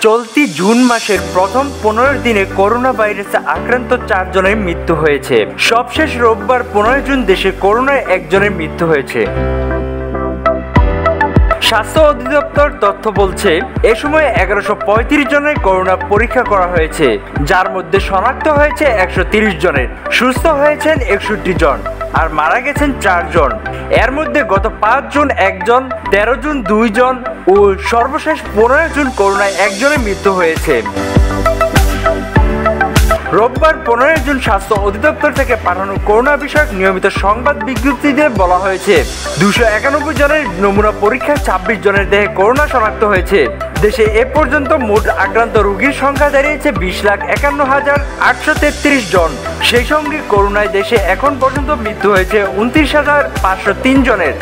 চলতি জুন মাসের প্রথম 15 দিনে করোনা ভাইরাসে আক্রান্ত 4 জনের মৃত্যু হয়েছে। সবশেষ রোববার 15 জুন দেশে করোনায় 1 জনের মৃত্যু হয়েছে। স্বাস্থ্য অধিদপ্তর তথ্য বলছে, এ সময় 1135 জনের করোনা পরীক্ষা করা হয়েছে, যার মধ্যে শনাক্ত হয়েছে 130 জনের, সুস্থ হয়েছেন 61 জন আর মারা গেছেন 4 জন। এর মধ্যে গত 5 জুন 1 জন, 13 জুন 2 জন ও সর্বশেষ 15 জুন করোনায় 1 জনের মৃত্যু হয়েছে। রোববার 15 জুন স্বাস্থ্য অধিদপ্তর থেকে পাঠানো করোনা বিষয়ক নিয়মিত সংবাদ বিজ্ঞপ্তিতে বলা হয়েছে, 291 জনের নমুনা পরীক্ষায় 26 জনের দেহে করোনা শনাক্ত হয়েছে। দেশে এ পর্যন্ত মোট আক্রান্ত রোগীর সংখ্যা দাঁড়িয়েছে 20,51,833 জন। সেই সঙ্গে করোনায় দেশে এখন পর্যন্ত মৃত্যু হয়েছে 29,503 জনের।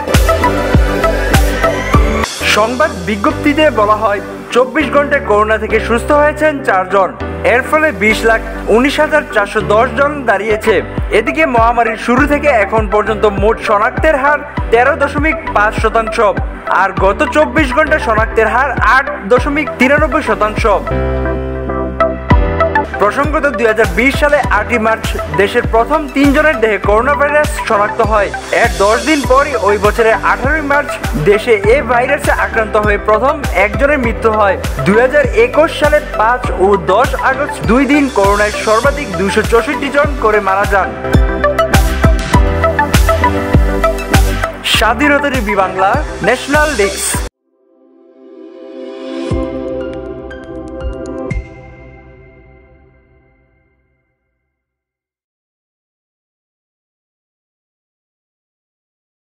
সংবাদ বিজ্ঞপ্তিতে বলা হয়, 24 ঘন্টায় করোনা থেকে সুস্থ হয়েছেন 4 জন। এর ফলে 20,19,410 জন দাঁড়িয়েছে। এদিকে মহামারীর শুরু থেকে এখন পর্যন্ত মোট শনাক্তের হার 13.5%, আর গত 24 ঘন্টা শনাক্তের হার 8.93%। প্রসঙ্গত 2020 সালে 8 মার্চ দেশের প্রথম 3 জনের দেহে করোনা ভাইরাস শনাক্ত হয়। এর 10 দিন পরই ওই বছরের 18 মার্চ দেশে এ ভাইরাসে আক্রান্ত হয়ে প্রথম 1 জনের মৃত্যু হয়। 2021 সালে 5 ও 10 আগস্ট 2 দিন করোনায় সর্বাধিক 264 জন করে মারা যান। স্বাধীনতা টিভি বাংলা, ন্যাশনাল ডেস্ক।